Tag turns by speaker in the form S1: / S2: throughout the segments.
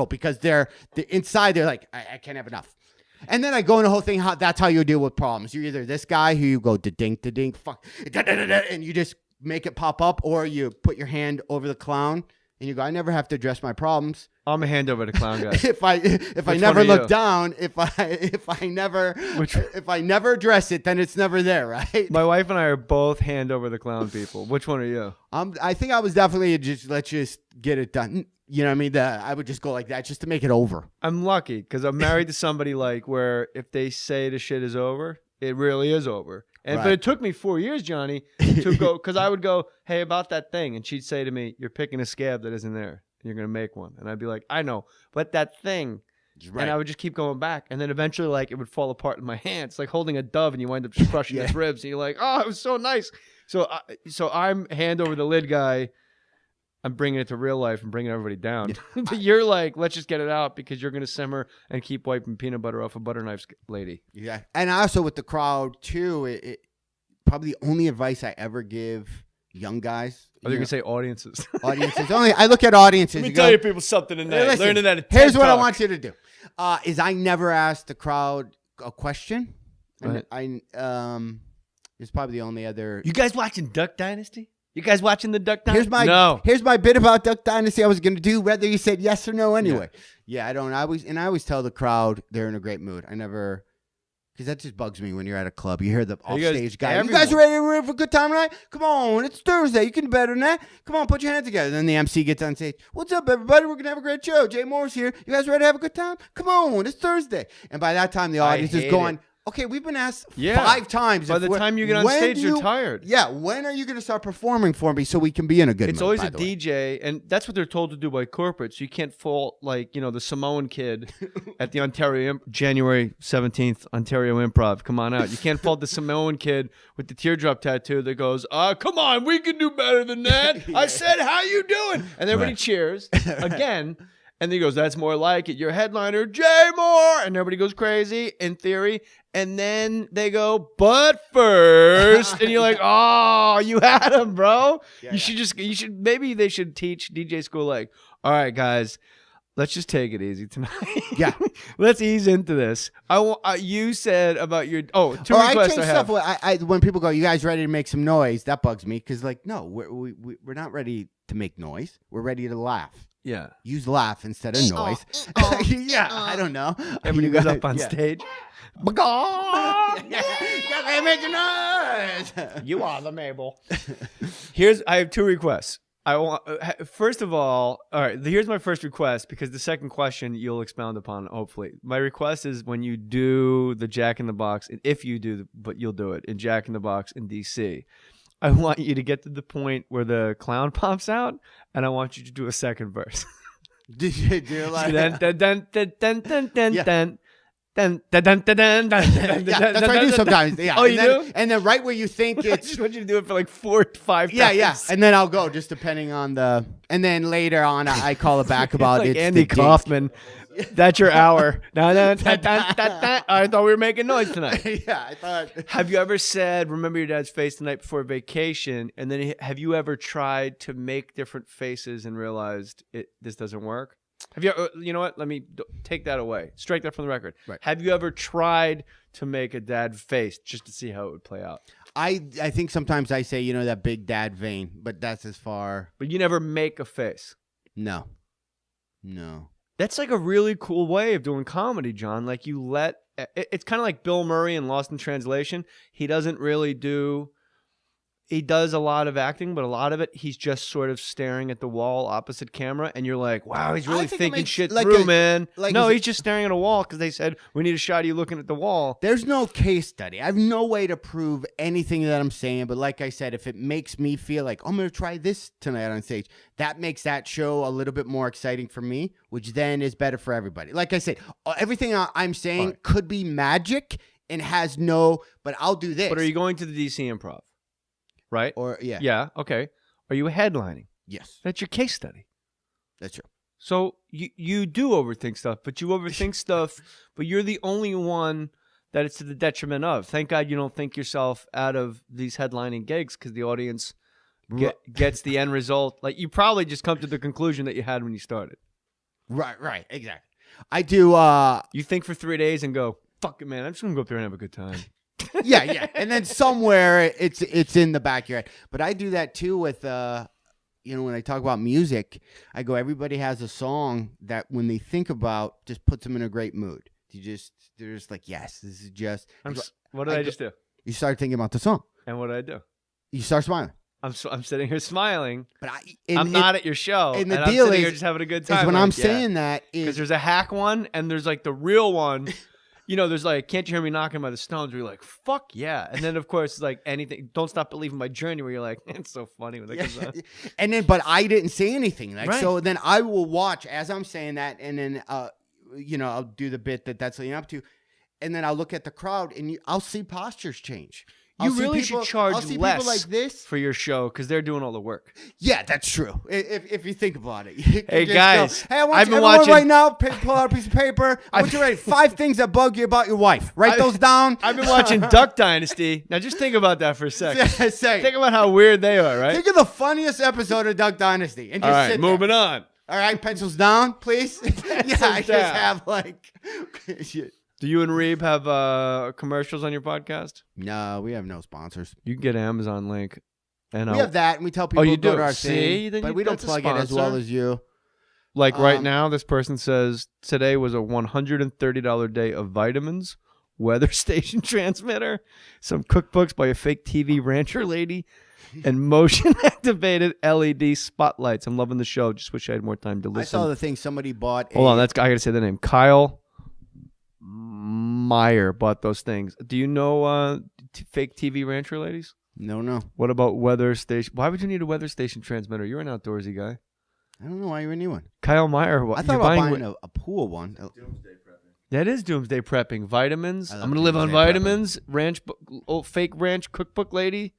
S1: hysterical because they're inside. They're like, I can't have enough. And then I go in the whole thing. That's how you deal with problems. You're either this guy who you go da-dink, fuck, da-da-da-da, and you just make it pop up, or you put your hand over the clown and you go, I never have to address my problems.
S2: I'm a hand over the clown guy.
S1: if I never look down, if I never address it, then it's never there, right?
S2: My wife and I are both hand over the clown people. Which one are you?
S1: I think I was definitely let's just get it done. You know what I mean? I would just go like that just to make it over.
S2: I'm lucky because I'm married to somebody like where if they say the shit is over, it really is over. And
S1: right.
S2: But it took me 4 years, Johnny, to go because I would go, hey, about that thing, and she'd say to me, "You're picking a scab that isn't there. And you're gonna make one." And I'd be like, "I know, but that thing." Right. And I would just keep going back, and then eventually, like, it would fall apart in my hands, like holding a dove, and you wind up just crushing its ribs, and you're like, "Oh, it was so nice." So I'm hand over the lid guy. I'm bringing it to real life and bringing everybody down. Yeah. But you're like, let's just get it out because you're going to simmer and keep wiping peanut butter off a butter knife lady.
S1: Yeah. And also with the crowd, too, it probably the only advice I ever give young guys.
S2: Are you going to say audiences?
S1: Audiences. Only I look at audiences.
S2: Let me tell you people something tonight.
S1: Listen,
S2: learning that.
S1: Here's what I want you to do. Is I never ask the crowd a question.
S2: Right.
S1: And it's probably the only other.
S2: You guys watching Duck Dynasty? You guys watching the Duck Dynasty?
S1: Here's my bit about Duck Dynasty I was going to do, whether you said yes or no anyway. Yeah, I don't. I always tell the crowd they're in a great mood. I never, because that just bugs me when you're at a club. You hear the offstage guy. You guys ready for a good time tonight? Come on, it's Thursday. You can do better than that. Come on, put your hands together. Then the MC gets on stage. What's up, everybody? We're going to have a great show. Jay Mohr's here. You guys ready to have a good time? Come on, it's Thursday. And by that time, the audience is going, okay, we've been asked 5 times.
S2: By the time you get on stage, you're tired.
S1: Yeah, when are you going to start performing for me so we can be in a good mood?
S2: It's always a DJ, and that's what they're told to do by corporate. So you can't fault, like, the Samoan kid at the January 17th Ontario Improv. Come on out. You can't fault the Samoan kid with the teardrop tattoo that goes, come on, we can do better than that. I said, how you doing? And everybody cheers again. And then he goes, that's more like it. Your headliner, Jay Mohr. And everybody goes crazy in theory. And then they go, but first. And you're like, oh, you had him, bro. Maybe they should teach DJ school like, all right, guys, let's just take it easy tonight. Yeah. Let's ease into this. You said about your, two requests I have.
S1: Stuff, when people go, you guys ready to make some noise? That bugs me because, like, no, we're not ready to make noise. We're ready to laugh.
S2: Yeah.
S1: Use laugh instead of noise. I don't know.
S2: Everybody goes up on stage.
S1: Make a noise.
S2: You are the Mabel. I have 2 requests. First of all right, here's my first request because the second question you'll expound upon, hopefully. My request is when you do the Jack in the Box, if you do, but you'll do it, in Jack in the Box in D.C., I want you to get to the point where the clown pops out, and I want you to do a second verse.
S1: Did you do like
S2: that's
S1: what I do sometimes. Yeah.
S2: Oh, you do?
S1: And then right where you think
S2: I
S1: it's...
S2: just want you to do it for like 4 to 5 times.
S1: Yeah. And then I'll go, just depending on the... And then later on, I call it back about
S2: like
S1: it's
S2: Andy Kaufman. That's your hour. I thought we were making noise tonight.
S1: Yeah, I thought.
S2: Have you ever said, remember your dad's face the night before vacation? And then have you ever tried to make different faces and realized this doesn't work? Have you? You know what? Let me take that away. Strike that from the record.
S1: Right.
S2: Have you ever tried to make a dad face just to see how it would play out?
S1: I think sometimes I say, that big dad vein, but that's as far.
S2: But you never make a face.
S1: No.
S2: That's like a really cool way of doing comedy, John. Like it's kind of like Bill Murray in Lost in Translation. He doesn't really he does a lot of acting, but a lot of it, he's just sort of staring at the wall opposite camera. And you're like, wow, he's really thinking shit through, man. No, he's just staring at a wall because they said, we need a shot of you looking at the wall.
S1: There's no case study. I have no way to prove anything that I'm saying. But like I said, if it makes me feel like, I'm going to try this tonight on stage, that makes that show a little bit more exciting for me, which then is better for everybody. Like I said, everything I'm saying could be magic and has but I'll do this.
S2: But are you going to the DC Improv? Right?
S1: Or
S2: Yeah, okay. Are you headlining?
S1: Yes.
S2: That's your case study.
S1: That's true.
S2: So you do overthink stuff, but you overthink stuff, but you're the only one that it's to the detriment of. Thank God you don't think yourself out of these headlining gigs because the audience gets the end result. Like you probably just come to the conclusion that you had when you started.
S1: Right, exactly. I do.
S2: You think for 3 days and go, fuck it, man. I'm just gonna go up there and have a good time.
S1: yeah, and then somewhere it's in the back of your head. But I do that too with when I talk about music, I go, everybody has a song that when they think about just puts them in a great mood. They're just like, yes, this is just.
S2: What did I just do?
S1: You start thinking about the song,
S2: and what did I do?
S1: You start smiling.
S2: I'm sitting here smiling,
S1: but
S2: I'm not at your show.
S1: And the
S2: I'm
S1: deal
S2: sitting
S1: is
S2: here just having a good time.
S1: When I'm saying that is
S2: because there's a hack one and there's like the real one. There's like, Can't You Hear Me Knocking by the Stones, where you're like, fuck yeah. And then, of course, it's like anything, Don't Stop Believing by Journey, where you're like, it's so funny when that comes out.
S1: And then, but I didn't say anything. Like,
S2: right.
S1: So then I will watch as I'm saying that, and then, I'll do the bit that's leading up to, and then I'll look at the crowd, and I'll see postures change.
S2: You really should charge less
S1: people like this
S2: for your show because they're doing all the work.
S1: Yeah, that's true. If you think about it.
S2: Hey, guys.
S1: Hey, I've been watching right now. Pull out a piece of paper. I want you to write 5 things that bug you about your wife. Write those down.
S2: I've been watching Duck Dynasty. Now just think about that for a second. Think about how weird they are, right?
S1: Think of the funniest episode of Duck Dynasty. And just
S2: all right, moving on.
S1: All right, pencils down, please. I just have like shit.
S2: Do you and Reeb have commercials on your podcast?
S1: No, we have no sponsors.
S2: You can get an Amazon link. And
S1: we have that, and we tell people
S2: you
S1: to go
S2: do?
S1: to our
S2: See?
S1: thing, but we don't plug it as well as you.
S2: Like right now, this person says, today was a $130 day of vitamins, weather station transmitter, some cookbooks by a fake TV rancher lady, and motion-activated LED spotlights. I'm loving the show. Just wish I had more time to listen.
S1: I saw the thing somebody bought.
S2: Hold on, I got to say the name. Kyle Meyer bought those things. Do you know fake TV rancher ladies?
S1: No.
S2: What about weather station? Why would you need a weather station transmitter? You're an outdoorsy guy.
S1: I don't know why you would need one.
S2: Kyle Meyer.
S1: I thought about buying a pool one.
S3: Doomsday prepping.
S2: That is doomsday prepping. Vitamins. I'm going to live on vitamins. Ranch, fake ranch cookbook lady.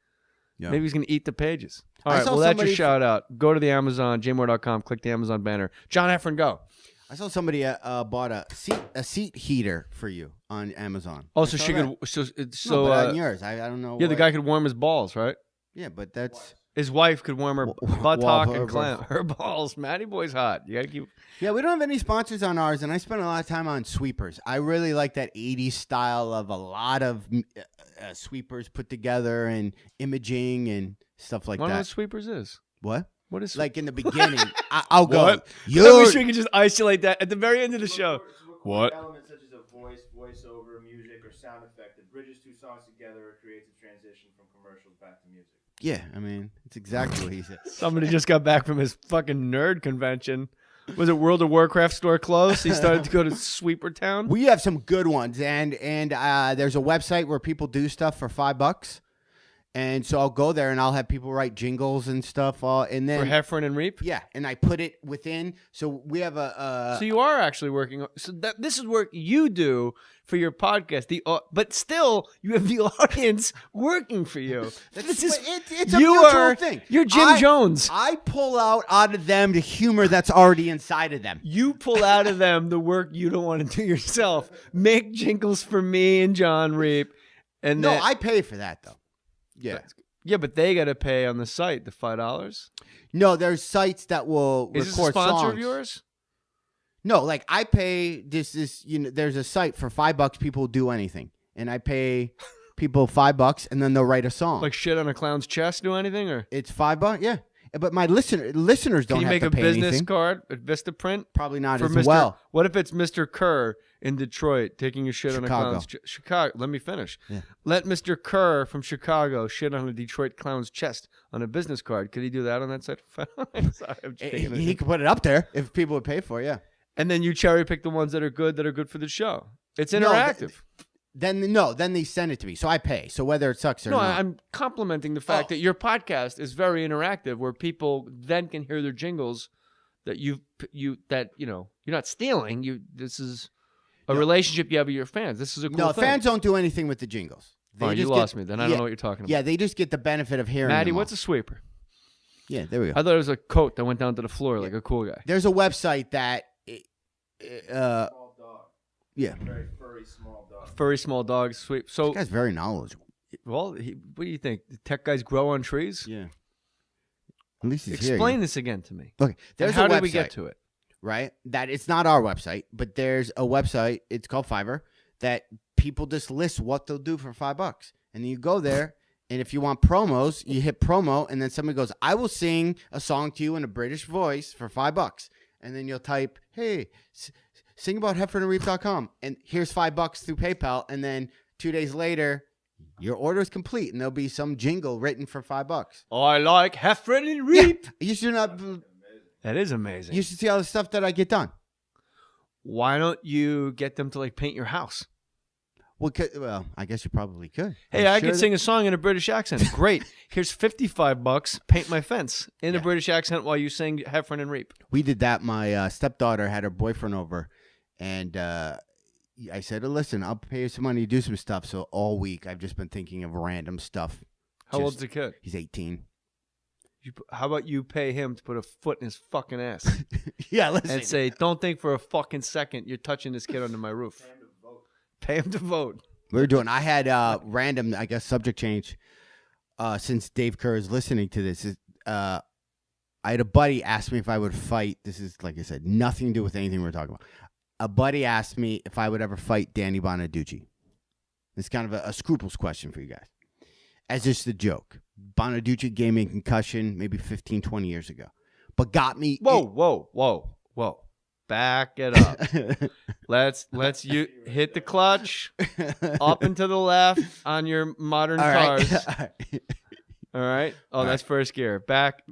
S2: Yeah. Maybe he's going to eat the pages. All right, well, that's your shout out. Go to the Amazon, jmohr.com, click the Amazon banner. John Heffron, go.
S1: I saw somebody bought a seat heater for you on Amazon.
S2: Oh, so she could. So
S1: but on yours, I don't know.
S2: Yeah, the guy could warm his balls, right?
S1: Yeah, but that's
S2: his wife could warm her buttock and clamp her balls. Matty Boy's hot. You gotta keep.
S1: Yeah, we don't have any sponsors on ours, and I spend a lot of time on sweepers. I really like that 80s style of a lot of sweepers put together and imaging and stuff like that.
S2: One of the sweepers is
S1: what?
S2: What is
S1: like in the beginning? I'll go.
S2: I wish we could just isolate that at the very end of the show.
S3: What? Elements such as a voiceover, music, or sound effect that bridges 2 songs together or creates a transition from commercials back to music.
S1: Yeah, I mean, it's exactly what he said.
S2: Somebody just got back from his fucking nerd convention. Was it World of Warcraft store closed? He started to go to Sweeper Town.
S1: We have some good ones, and there's a website where people do stuff for $5. And so I'll go there and I'll have people write jingles and stuff. And then
S2: for Heffron and Reap?
S1: Yeah. And I put it within. So we have
S2: So you are actually working. So this is work you do for your podcast. But still, you have the audience working for you.
S1: It's a mutual thing.
S2: You're Jim Jones.
S1: I pull out of them the humor that's already inside of them.
S2: You pull out of them the work you don't want to do yourself. Make jingles for me and John Reap. And
S1: I pay for that, though.
S2: Yeah, but they got to pay on the site the $5.
S1: No, there's sites that will
S2: record songs. Is this a sponsor of yours?
S1: No, like I pay there's a site for $5 people do anything, and I pay people $5 and then they'll write a song.
S2: Like shit on a clown's chest, do anything or?
S1: It's $5, yeah. But my listeners don't have to pay anything. Can you make a business
S2: card at Vistaprint?
S1: Probably not as well.
S2: What if it's Mr. Kerr in Detroit taking a shit on a clown's chest? Chicago. Let me finish. Yeah. Let Mr. Kerr from Chicago shit on a Detroit clown's chest on a business card. Could he do that on that site? Sorry,
S1: he could put it up there if people would pay for it, yeah.
S2: And then you cherry pick the ones that are good for the show. It's interactive.
S1: Then they send it to me, so I pay. So whether it sucks or not.
S2: No, I'm complimenting the fact that your podcast is very interactive, where people then can hear their jingles that you're not stealing. This is a relationship you have with your fans. This is a cool thing.
S1: Fans don't do anything with the jingles.
S2: You lost me. Then I don't know what you're talking about.
S1: Yeah, they just get the benefit of hearing.
S2: Maddie, what's a sweeper?
S1: Yeah, there we go.
S2: I thought it was a coat that went down to the floor like a cool guy.
S1: There's a website that.
S3: Small dog.
S1: Yeah.
S3: Very furry small dog.
S2: Furry small dog sweep. So
S1: this guy's very knowledgeable.
S2: Well, what do you think? The tech guys grow on trees?
S1: Yeah. At least he's
S2: Explain this again to me.
S1: Okay.
S2: How did we get to it?
S1: right? That it's not our website, but there's a website. It's called Fiverr that people just list what they'll do for $5, and then you go there. And if you want promos, you hit promo, and then somebody goes, I will sing a song to you in a British voice for $5. And then you'll type, hey, sing about heffronandreap.com. And here's $5 through PayPal. And then 2 days later, your order is complete, and there'll be some jingle written for $5.
S2: I like Heffron and Reap.
S1: Yeah. You should not.
S2: That is amazing.
S1: You should see all the stuff that I get done.
S2: Why don't you get them to like paint your house?
S1: Well, I guess you probably could.
S2: Hey, I could sing a song in a British accent. Great. Here's $55. Paint my fence in a British accent while you sing Heffron and Reap.
S1: We did that. My stepdaughter had her boyfriend over, and I said, listen, I'll pay you some money to do some stuff. So all week I've just been thinking of random stuff.
S2: How old's the kid?
S1: He's 18.
S2: How about you pay him to put a foot in his fucking ass?
S1: Yeah, listen.
S2: And say, don't think for a fucking second you're touching this kid under my roof. Pay him to vote.
S1: I had random, I guess, subject change since Dave Kerr is listening to this. I had a buddy ask me if I would fight. This is, like I said, nothing to do with anything we're talking about. A buddy asked me if I would ever fight Danny Bonaducci. It's kind of a scruples question for you guys. As just a joke. Bonaducci gave me a concussion maybe 15, 20 years ago. But got me...
S2: Whoa. Back it up. Let's you hit the clutch up and to the left on your modern cars. All right. Oh, that's first gear. Back,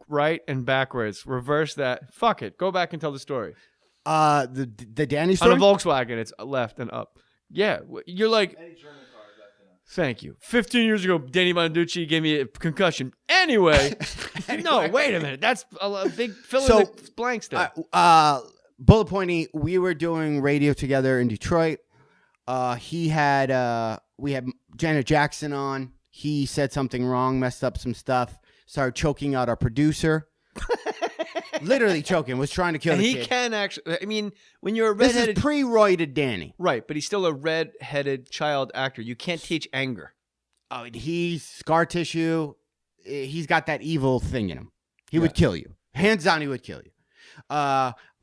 S2: right and backwards. Reverse that. Fuck it. Go back and tell the story.
S1: The Danny story?
S2: On a Volkswagen, it's left and up. Yeah, you're like. Any German car is left and up. Thank you. 15 years ago, Danny Bonaducci gave me a concussion. Anyway. No, wait a minute. That's a big fill in the blanks there.
S1: Bullet pointing, we were doing radio together in Detroit. We had Janet Jackson on. He said something wrong, messed up some stuff, started choking out our producer. Literally choking, was trying to kill the kid.
S2: He can actually, I mean, when you're a redheaded...
S1: This is pre-roided Danny.
S2: Right, but he's still a redheaded child actor. You can't teach anger.
S1: Oh, he's scar tissue. He's got that evil thing in him. He would kill you. Hands down, he would kill you.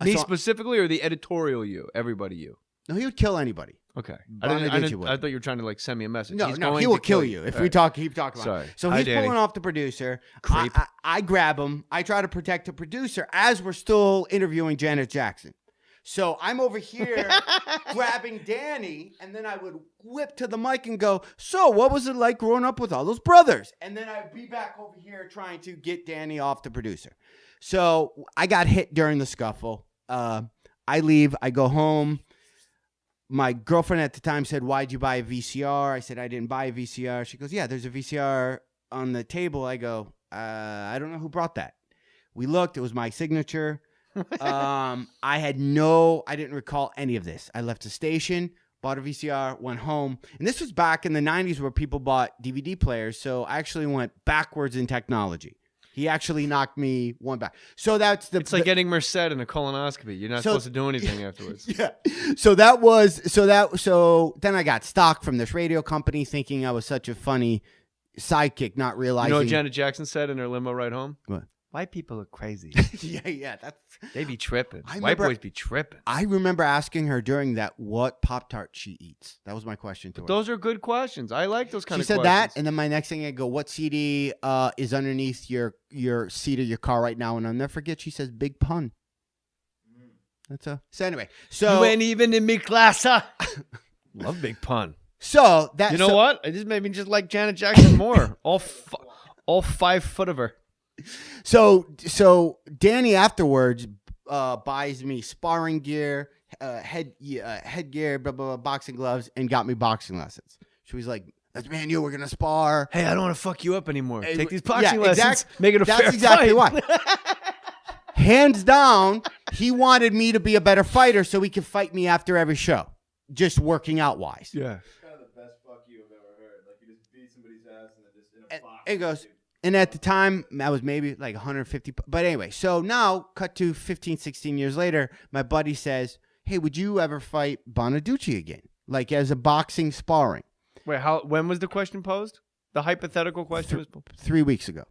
S2: Me specifically, or the editorial you? Everybody you?
S1: No, he would kill anybody.
S2: Okay. I thought you were trying to like send me a message.
S1: No, he will kill you if we keep talking about it. So he's pulling off the producer. I grab him. I try to protect the producer as we're still interviewing Janet Jackson. So I'm over here grabbing Danny, and then I would whip to the mic and go, so what was it like growing up with all those brothers? And then I'd be back over here trying to get Danny off the producer. So I got hit during the scuffle. I leave. I go home. My girlfriend at the time said, why'd you buy a VCR? I said, I didn't buy a VCR. She goes, yeah, there's a VCR on the table. I go, I don't know who brought that. We looked. It was my signature. I didn't recall any of this. I left the station, bought a VCR, went home. And this was back in the 90s where people bought DVD players. So I actually went backwards in technology. He actually knocked me one back. So that's
S2: It's like getting Merced in a colonoscopy. You're not supposed to do anything afterwards.
S1: Yeah. So then I got stock from this radio company thinking I was such a funny sidekick, not realizing.
S2: You know what Janet Jackson said in her limo ride home?
S1: What?
S2: White people are crazy.
S1: Yeah.
S2: They be tripping. White boys be tripping.
S1: I remember asking her during that what Pop-Tart she eats. That was my question to her.
S2: Those are good questions. I like those kind of questions.
S1: She said that, and then my next thing I go, what CD is underneath your seat of your car right now? And I'll never forget, she says, big pun. So anyway. So
S2: you ain't even in me class, huh? Love big pun.
S1: So that
S2: You know what? It just made me just like Janet Jackson more. All 5 foot of her.
S1: So Danny afterwards buys me sparring gear, headgear, blah, blah, blah, boxing gloves, and got me boxing lessons. So he's like, that's me and you, we're going to spar.
S2: Hey, I don't want to fuck you up anymore. Take these boxing lessons, make it a fair
S1: That's exactly
S2: fight.
S1: why. Hands down, he wanted me to be a better fighter so he could fight me after every show, just working out wise.
S2: Yeah.
S3: It's kind of the best fuck you I've ever heard. Like, you just beat somebody's ass and then just in a box.
S1: It goes... And at the time, I was maybe like 150. But anyway, so now, cut to 15, 16 years later, my buddy says, hey, would you ever fight Bonaducci again? Like as a boxing sparring.
S2: Wait, when was the question posed? The hypothetical question was posed?
S1: 3 weeks ago.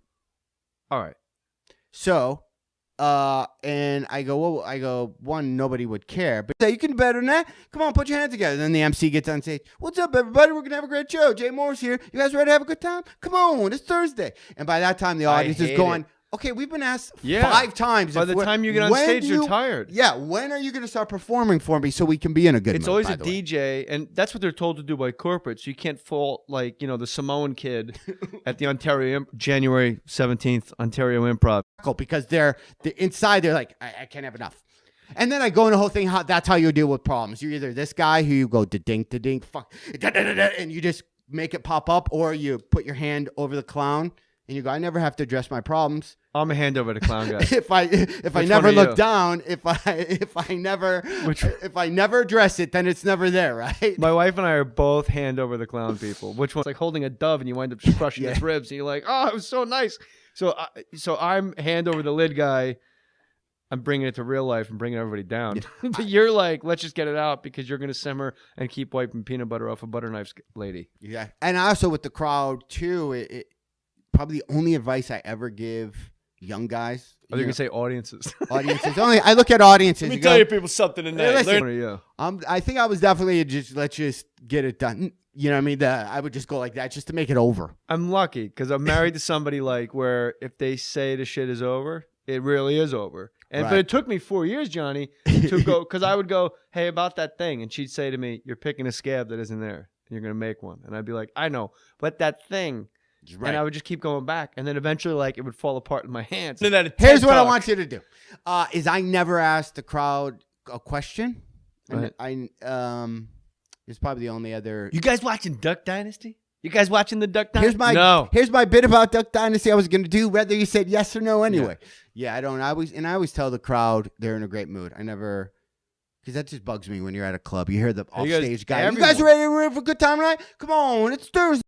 S2: All right.
S1: So And I go, well, one, nobody would care, but you can do better than that. Come on, put your hands together. Then the MC gets on stage. What's up, everybody? We're gonna have a great show. Jay Mohr's here. You guys ready to have a good time? Come on, it's Thursday. And by that time, the audience is going, okay, we've been asked 5 times.
S2: By the time you get on stage, you're tired.
S1: Yeah, when are you going to start performing for me so we can be in a good mood?
S2: It's always a DJ, and that's what they're told to do by corporate. So you can't fault, like, the Samoan kid at the January 17th Ontario Improv.
S1: Because they're inside, they're like, I can't have enough. And then I go in the whole thing, that's how you deal with problems. You're either this guy who you go da-dink, fuck, da-da-da-da, and you just make it pop up, or you put your hand over the clown. And you go, I never have to address my problems.
S2: I'm a hand over the clown guy.
S1: if I never look down, if I never address it, then it's never there, right?
S2: My wife and I are both hand over the clown people. Which one's like holding a dove and you wind up just crushing its ribs, and you're like, oh, it was so nice. So I'm hand over the lid guy. I'm bringing it to real life and bringing everybody down. But you're like, let's just get it out because you're going to simmer and keep wiping peanut butter off a butter knife lady. Yeah.
S1: And also with the crowd too, probably the only advice I ever give young guys.
S2: Are you going to say audiences?
S1: Audiences. Only I look at audiences.
S2: Let me tell you people something in there.
S1: Listen, I think I was definitely let's just get it done. You know what I mean? I would just go like that just to make it over.
S2: I'm lucky because I'm married to somebody like where if they say the shit is over, it really is over. But it took me 4 years, Johnny, to go because I would go, hey, about that thing. And she'd say to me, you're picking a scab that isn't there. And you're going to make one. And I'd be like, I know. But that thing. Right. And I would just keep going back. And then eventually, like, it would fall apart in my hands.
S1: Here's what I want you to do. Is I never asked the crowd a question.
S2: Right.
S1: It's probably the only other.
S2: You guys watching Duck Dynasty? You guys watching the Duck Dynasty?
S1: Here's my bit about Duck Dynasty I was going to do, whether you said yes or no anyway. Yeah, I don't. I always tell the crowd they're in a great mood. I never. Because that just bugs me when you're at a club. You hear the offstage guy. You guys ready for a good time tonight? Come on, it's Thursday.